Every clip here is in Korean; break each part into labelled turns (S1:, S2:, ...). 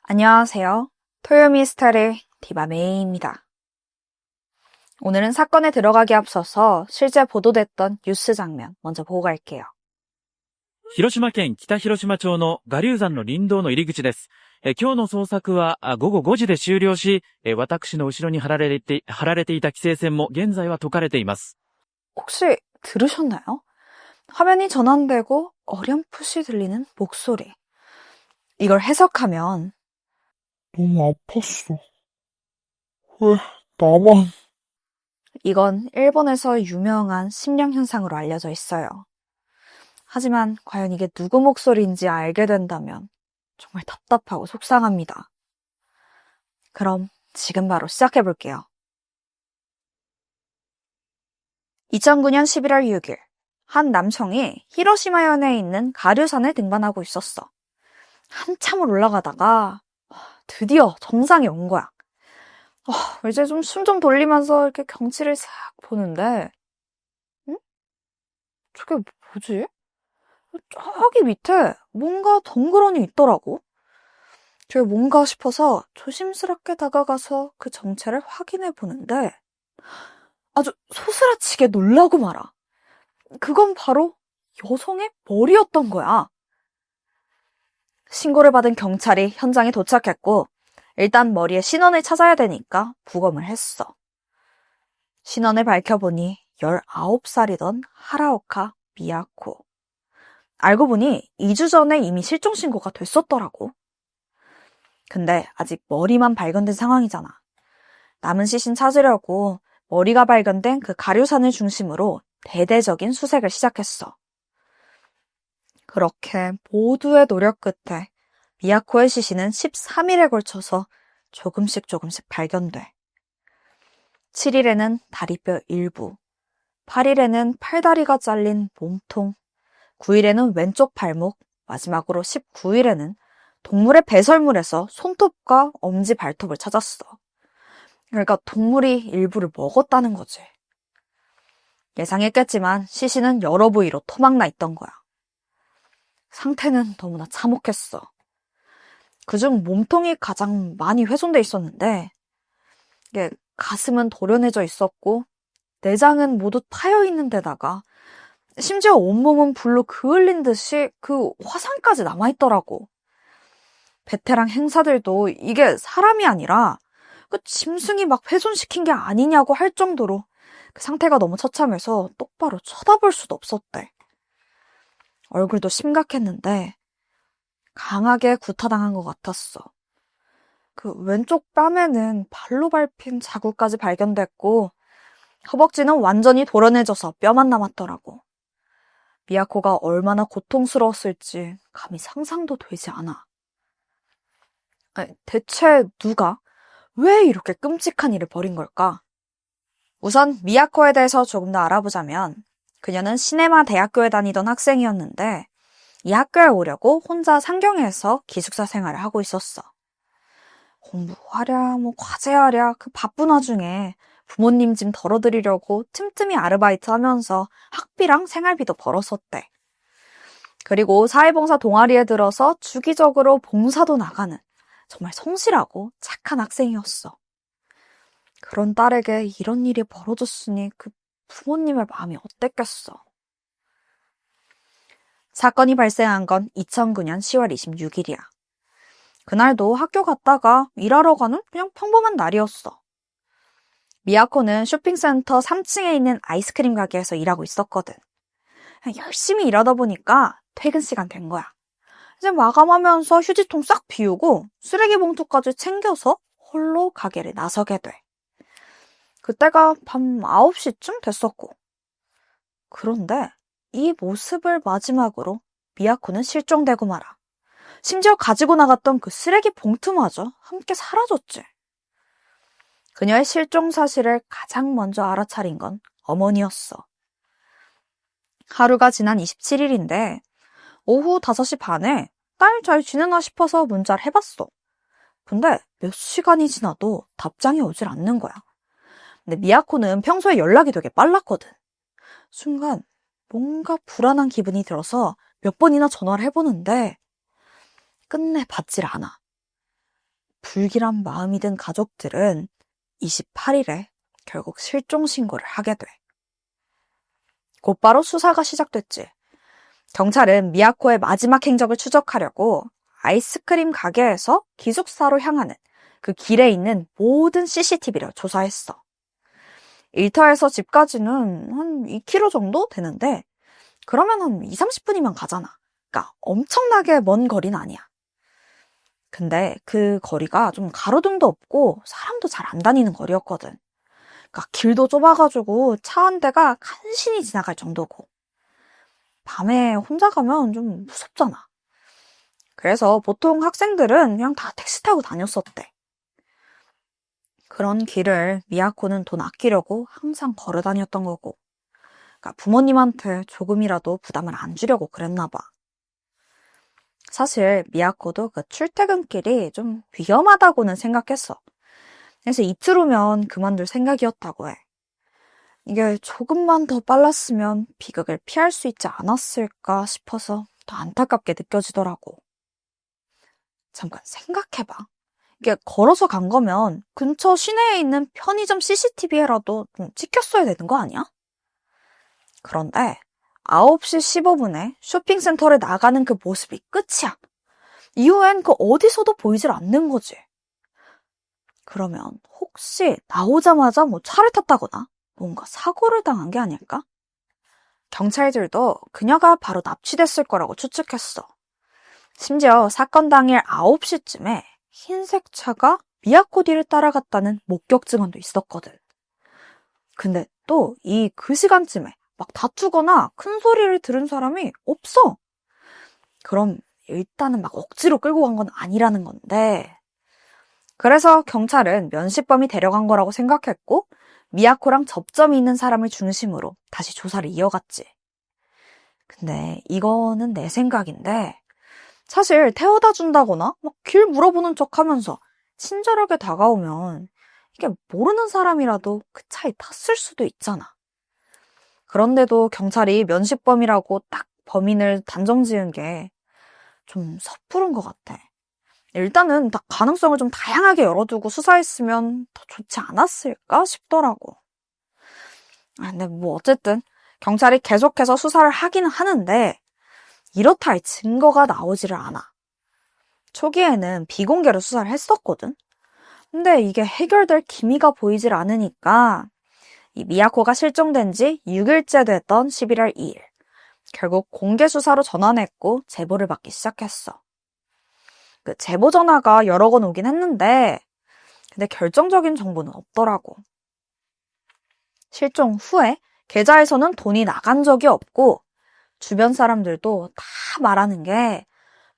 S1: 안녕하세요. 토요 미스터리 디바메이입니다. 오늘은 사건에 들어가기 앞서서 실제 보도됐던 뉴스 장면 먼저 보고 갈게요.
S2: 広島県北広島町の我流山の林道の入り口です。今日の捜索は午後5時で終了し、私の後ろに張られていた規制線も現在は解かれています。
S1: 혹시 들으셨나요? 화면이 전환되고 어렴풋이 들리는 목소리. 이걸 해석하면
S3: 너무 아팠어. 왜 나만...
S1: 이건 일본에서 유명한 심령현상으로 알려져 있어요. 하지만 과연 이게 누구 목소리인지 알게 된다면 정말 답답하고 속상합니다. 그럼 지금 바로 시작해볼게요. 2009년 11월 6일, 한 남성이 히로시마현에 있는 가류산을 등반하고 있었어. 한참을 올라가다가 드디어 정상에 온 거야. 이제 좀 숨 좀 돌리면서 이렇게 경치를 싹 보는데, 응? 저게 뭐지? 저기 밑에 뭔가 덩그러니 있더라고. 저게 뭔가 싶어서 조심스럽게 다가가서 그 정체를 확인해 보는데 아주 소스라치게 놀라고 말아. 그건 바로 여성의 머리였던 거야. 신고를 받은 경찰이 현장에 도착했고 일단 머리에 신원을 찾아야 되니까 부검을 했어. 신원을 밝혀보니 19살이던 하라오카 미야코. 알고 보니 2주 전에 이미 실종 신고가 됐었더라고. 근데 아직 머리만 발견된 상황이잖아. 남은 시신 찾으려고 머리가 발견된 그 가류산을 중심으로 대대적인 수색을 시작했어. 그렇게 모두의 노력 끝에 미야코의 시신은 13일에 걸쳐서 조금씩 발견돼. 7일에는 다리뼈 일부, 8일에는 팔다리가 잘린 몸통, 9일에는 왼쪽 발목, 마지막으로 19일에는 동물의 배설물에서 손톱과 엄지 발톱을 찾았어. 그러니까 동물이 일부를 먹었다는 거지. 예상했겠지만 시신은 여러 부위로 토막나 있던 거야. 상태는 너무나 참혹했어. 그중 몸통이 가장 많이 훼손돼 있었는데 이게 가슴은 도려내져 있었고 내장은 모두 파여 있는 데다가 심지어 온몸은 불로 그을린 듯이 그 화상까지 남아있더라고. 베테랑 행사들도 이게 사람이 아니라 그 짐승이 막 훼손시킨 게 아니냐고 할 정도로 그 상태가 너무 처참해서 똑바로 쳐다볼 수도 없었대. 얼굴도 심각했는데 강하게 구타당한 것 같았어. 그 왼쪽 뺨에는 발로 밟힌 자국까지 발견됐고 허벅지는 완전히 도려내져서 뼈만 남았더라고. 미야코가 얼마나 고통스러웠을지 감히 상상도 되지 않아. 대체 누가 왜 이렇게 끔찍한 일을 벌인 걸까? 우선 미야코에 대해서 조금 더 알아보자면 그녀는 시네마 대학교에 다니던 학생이었는데 이 학교에 오려고 혼자 상경에서 기숙사 생활을 하고 있었어. 공부하랴 과제하랴 그 바쁜 와중에 부모님 짐 덜어드리려고 틈틈이 아르바이트 하면서 학비랑 생활비도 벌었었대. 그리고 사회봉사 동아리에 들어서 주기적으로 봉사도 나가는 정말 성실하고 착한 학생이었어. 그런 딸에게 이런 일이 벌어졌으니 그 부모님의 마음이 어땠겠어. 사건이 발생한 건 2009년 10월 26일이야. 그날도 학교 갔다가 일하러 가는 그냥 평범한 날이었어. 미야코는 쇼핑센터 3층에 있는 아이스크림 가게에서 일하고 있었거든. 열심히 일하다 보니까 퇴근 시간 된 거야. 이제 마감하면서 휴지통 싹 비우고 쓰레기 봉투까지 챙겨서 홀로 가게를 나서게 돼. 그때가 밤 9시쯤 됐었고. 그런데 이 모습을 마지막으로 미야코는 실종되고 말아. 심지어 가지고 나갔던 그 쓰레기 봉투마저 함께 사라졌지. 그녀의 실종 사실을 가장 먼저 알아차린 건 어머니였어. 하루가 지난 27일인데 오후 5시 반에 딸 잘 지내나 싶어서 문자를 해봤어. 근데 몇 시간이 지나도 답장이 오질 않는 거야. 근데 미야코는 평소에 연락이 되게 빨랐거든. 순간 뭔가 불안한 기분이 들어서 몇 번이나 전화를 해보는데 끝내 받질 않아. 불길한 마음이 든 가족들은 28일에 결국 실종 신고를 하게 돼. 곧바로 수사가 시작됐지. 경찰은 미야코의 마지막 행적을 추적하려고 아이스크림 가게에서 기숙사로 향하는 그 길에 있는 모든 CCTV를 조사했어. 일터에서 집까지는 한 2km 정도 되는데 그러면 한 2-30분이면 가잖아. 그러니까 엄청나게 먼 거리는 아니야. 근데 그 거리가 좀 가로등도 없고 사람도 잘 안 다니는 거리였거든. 그러니까 길도 좁아가지고 차 한 대가 간신히 지나갈 정도고 밤에 혼자 가면 좀 무섭잖아. 그래서 보통 학생들은 그냥 다 택시 타고 다녔었대. 그런 길을 미야코는 돈 아끼려고 항상 걸어 다녔던 거고, 그러니까 부모님한테 조금이라도 부담을 안 주려고 그랬나 봐. 사실 미야코도 그 출퇴근길이 좀 위험하다고는 생각했어. 그래서 이틀 후면 그만둘 생각이었다고 해. 이게 조금만 더 빨랐으면 비극을 피할 수 있지 않았을까 싶어서 더 안타깝게 느껴지더라고. 잠깐 생각해봐. 이게 걸어서 간 거면 근처 시내에 있는 편의점 CCTV에라도 좀 찍혔어야 되는 거 아니야? 그런데 9시 15분에 쇼핑센터를 나가는 그 모습이 끝이야. 이후엔 그 어디서도 보이질 않는 거지. 그러면 혹시 나오자마자 뭐 차를 탔다거나 뭔가 사고를 당한 게 아닐까? 경찰들도 그녀가 바로 납치됐을 거라고 추측했어. 심지어 사건 당일 9시쯤에 흰색 차가 미야코 뒤를 따라갔다는 목격 증언도 있었거든. 근데 또 그 시간쯤에 막 다투거나 큰 소리를 들은 사람이 없어. 그럼 일단은 막 억지로 끌고 간 건 아니라는 건데. 그래서 경찰은 면식범이 데려간 거라고 생각했고 미야코랑 접점이 있는 사람을 중심으로 다시 조사를 이어갔지. 근데 이거는 내 생각인데 사실 태워다 준다거나 막 길 물어보는 척하면서 친절하게 다가오면 이게 모르는 사람이라도 그 차에 탔을 수도 있잖아. 그런데도 경찰이 면식범이라고 딱 범인을 단정 지은 게 좀 섣부른 것 같아. 일단은 다 가능성을 좀 다양하게 열어두고 수사했으면 더 좋지 않았을까 싶더라고. 근데 뭐 어쨌든 경찰이 계속해서 수사를 하기는 하는데 이렇다 할 증거가 나오지를 않아. 초기에는 비공개로 수사를 했었거든. 근데 이게 해결될 기미가 보이질 않으니까 이 미야코가 실종된 지 6일째 됐던 11월 2일. 결국 공개 수사로 전환했고 제보를 받기 시작했어. 그 제보 전화가 여러 건 오긴 했는데 근데 결정적인 정보는 없더라고. 실종 후에 계좌에서는 돈이 나간 적이 없고 주변 사람들도 다 말하는 게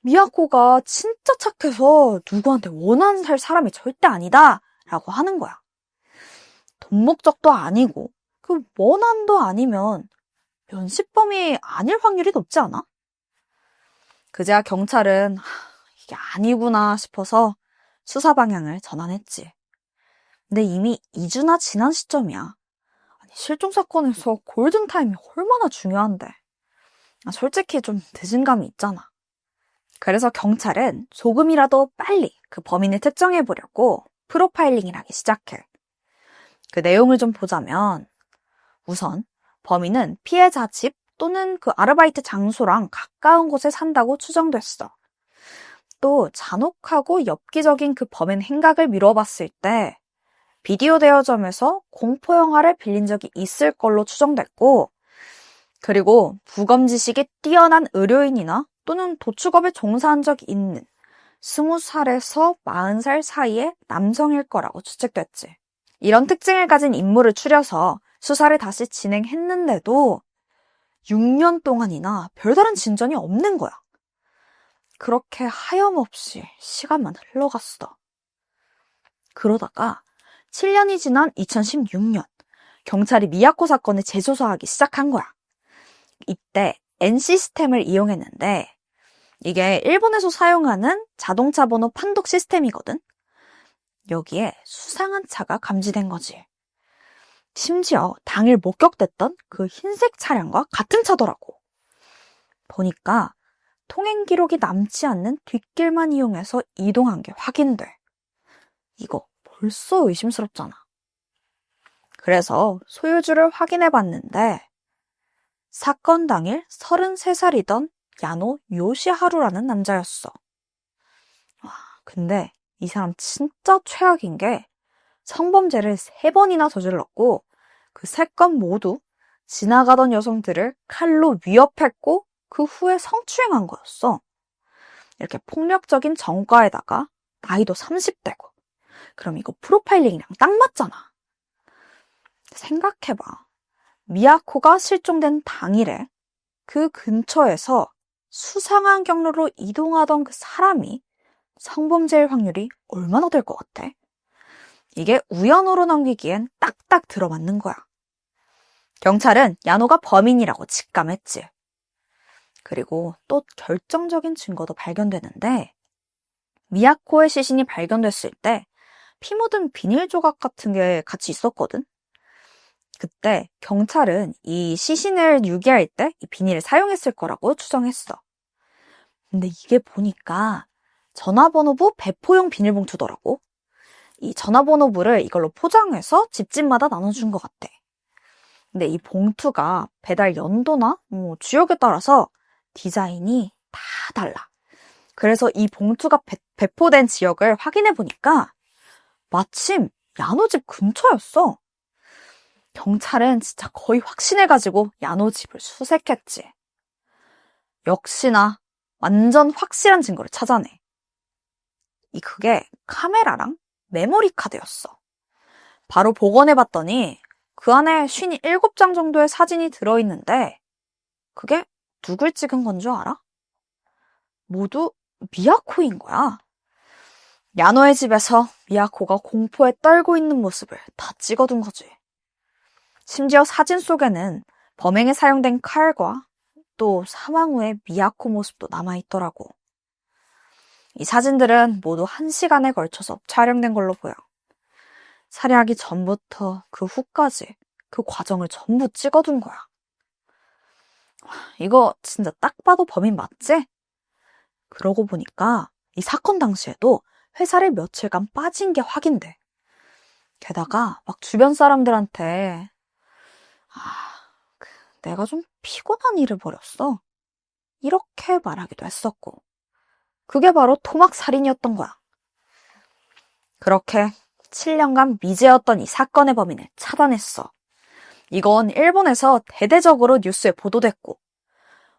S1: 미야코가 진짜 착해서 누구한테 원한 살 사람이 절대 아니다 라고 하는 거야. 돈 목적도 아니고 그 원한도 아니면 면식범이 아닐 확률이 높지 않아? 그제야 경찰은 이게 아니구나 싶어서 수사 방향을 전환했지. 근데 이미 2주나 지난 시점이야. 아니, 실종 사건에서 골든타임이 얼마나 중요한데. 솔직히 좀 늦은 감이 있잖아. 그래서 경찰은 조금이라도 빨리 그 범인을 특정해보려고 프로파일링을 하기 시작해. 그 내용을 좀 보자면 우선 범인은 피해자 집 또는 그 아르바이트 장소랑 가까운 곳에 산다고 추정됐어. 또 잔혹하고 엽기적인 그 범행 행각을 미뤄봤을 때 비디오 대여점에서 공포 영화를 빌린 적이 있을 걸로 추정됐고 그리고 부검 지식이 뛰어난 의료인이나 또는 도축업에 종사한 적이 있는 20살에서 40살 사이의 남성일 거라고 추측됐지. 이런 특징을 가진 인물을 추려서 수사를 다시 진행했는데도 6년 동안이나 별다른 진전이 없는 거야. 그렇게 하염없이 시간만 흘러갔어. 그러다가 7년이 지난 2016년 경찰이 미야코 사건을 재조사하기 시작한 거야. 이때 N시스템을 이용했는데 이게 일본에서 사용하는 자동차 번호 판독 시스템이거든. 여기에 수상한 차가 감지된 거지. 심지어 당일 목격됐던 그 흰색 차량과 같은 차더라고. 보니까 통행 기록이 남지 않는 뒷길만 이용해서 이동한 게 확인돼. 이거 벌써 의심스럽잖아. 그래서 소유주를 확인해 봤는데 사건 당일 33살이던 야노 요시하루라는 남자였어. 와, 근데 이 사람 진짜 최악인 게 성범죄를 3번이나 저질렀고 그 3건 모두 지나가던 여성들을 칼로 위협했고 그 후에 성추행한 거였어. 이렇게 폭력적인 정과에다가 나이도 30대고 그럼 이거 프로파일링이랑 딱 맞잖아. 생각해봐. 미야코가 실종된 당일에 그 근처에서 수상한 경로로 이동하던 그 사람이 성범죄일 확률이 얼마나 될 것 같아? 이게 우연으로 넘기기엔 딱딱 들어맞는 거야. 경찰은 야노가 범인이라고 직감했지. 그리고 또 결정적인 증거도 발견되는데 미야코의 시신이 발견됐을 때 피 묻은 비닐 조각 같은 게 같이 있었거든. 그때 경찰은 이 시신을 유기할 때 이 비닐을 사용했을 거라고 추정했어. 근데 이게 보니까 전화번호부 배포용 비닐봉투더라고. 이 전화번호부를 이걸로 포장해서 집집마다 나눠준 것 같아. 근데 이 봉투가 배달 연도나 지역에 따라서 디자인이 다 달라. 그래서 이 봉투가 배포된 지역을 확인해 보니까 마침 야노 집 근처였어. 경찰은 진짜 거의 확신해가지고 야노 집을 수색했지. 역시나 완전 확실한 증거를 찾아내. 그게 카메라랑 메모리 카드였어. 바로 복원해봤더니 그 안에 57장 정도의 사진이 들어있는데 그게 누굴 찍은 건 줄 알아? 모두 미야코인 거야. 야노의 집에서 미야코가 공포에 떨고 있는 모습을 다 찍어둔 거지. 심지어 사진 속에는 범행에 사용된 칼과 또 사망 후의 미야코 모습도 남아있더라고. 이 사진들은 모두 1시간에 걸쳐서 촬영된 걸로 보여. 살해하기 전부터 그 후까지 그 과정을 전부 찍어둔 거야. 이거 진짜 딱 봐도 범인 맞지? 그러고 보니까 이 사건 당시에도 회사를 며칠간 빠진 게 확인돼. 게다가 막 주변 사람들한테 내가 좀 피곤한 일을 벌였어. 이렇게 말하기도 했었고. 그게 바로 토막살인이었던 거야. 그렇게 7년간 미제였던 이 사건의 범인을 찾아냈어. 이건 일본에서 대대적으로 뉴스에 보도됐고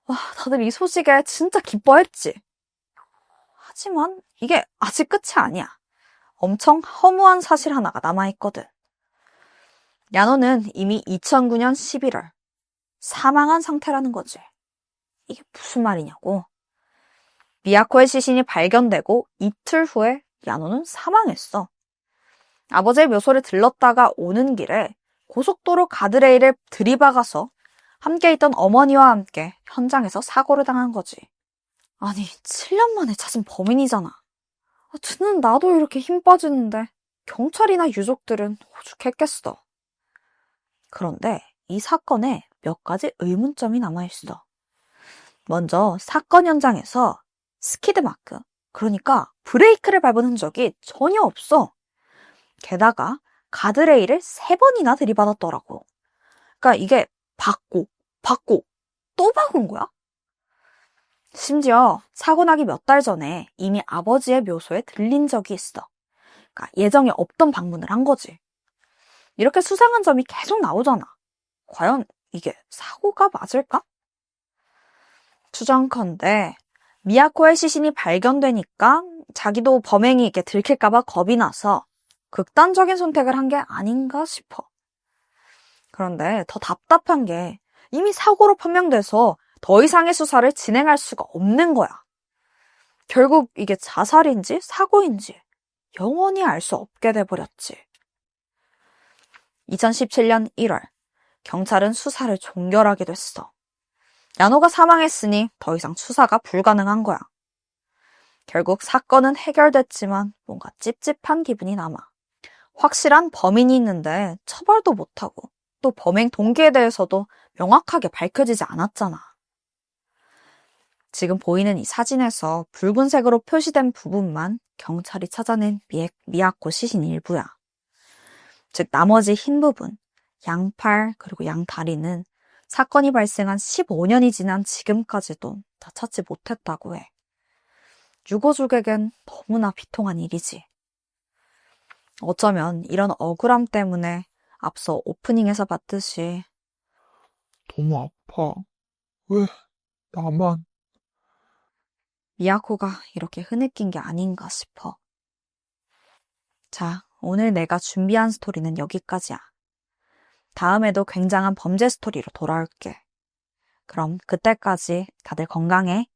S1: 와, 다들 이 소식에 진짜 기뻐했지. 하지만 이게 아직 끝이 아니야. 엄청 허무한 사실 하나가 남아있거든. 야노는 이미 2009년 11월 사망한 상태라는 거지. 이게 무슨 말이냐고. 미야코의 시신이 발견되고 이틀 후에 야노는 사망했어. 아버지의 묘소를 들렀다가 오는 길에 고속도로 가드레일을 들이박아서 함께 있던 어머니와 함께 현장에서 사고를 당한 거지. 아니, 7년 만에 찾은 범인이잖아. 듣는 나도 이렇게 힘 빠지는데 경찰이나 유족들은 오죽했겠어. 그런데 이 사건에 몇 가지 의문점이 남아있어. 먼저 사건 현장에서 스키드 마크, 그러니까 브레이크를 밟은 흔적이 전혀 없어. 게다가 가드레일을 3번이나 들이받았더라고. 그러니까 이게 박고 또 박은 거야? 심지어 사고 나기 몇 달 전에 이미 아버지의 묘소에 들린 적이 있어. 그러니까 예정에 없던 방문을 한 거지. 이렇게 수상한 점이 계속 나오잖아. 과연 이게 사고가 맞을까? 추정컨대 미야코의 시신이 발견되니까 자기도 범행이 이렇게 들킬까봐 겁이 나서 극단적인 선택을 한 게 아닌가 싶어. 그런데 더 답답한 게 이미 사고로 판명돼서 더 이상의 수사를 진행할 수가 없는 거야. 결국 이게 자살인지 사고인지 영원히 알 수 없게 돼버렸지. 2017년 1월 경찰은 수사를 종결하게 됐어. 야노가 사망했으니 더 이상 수사가 불가능한 거야. 결국 사건은 해결됐지만 뭔가 찝찝한 기분이 남아. 확실한 범인이 있는데 처벌도 못하고 또 범행 동기에 대해서도 명확하게 밝혀지지 않았잖아. 지금 보이는 이 사진에서 붉은색으로 표시된 부분만 경찰이 찾아낸 미야코 시신 일부야. 즉 나머지 흰 부분, 양팔 그리고 양다리는 사건이 발생한 15년이 지난 지금까지도 다 찾지 못했다고 해. 유고족에겐 너무나 비통한 일이지. 어쩌면 이런 억울함 때문에 앞서 오프닝에서 봤듯이
S3: 너무 아파. 왜 나만?
S1: 미야코가 이렇게 흐느낀 게 아닌가 싶어. 자, 오늘 내가 준비한 스토리는 여기까지야. 다음에도 굉장한 범죄 스토리로 돌아올게. 그럼 그때까지 다들 건강해.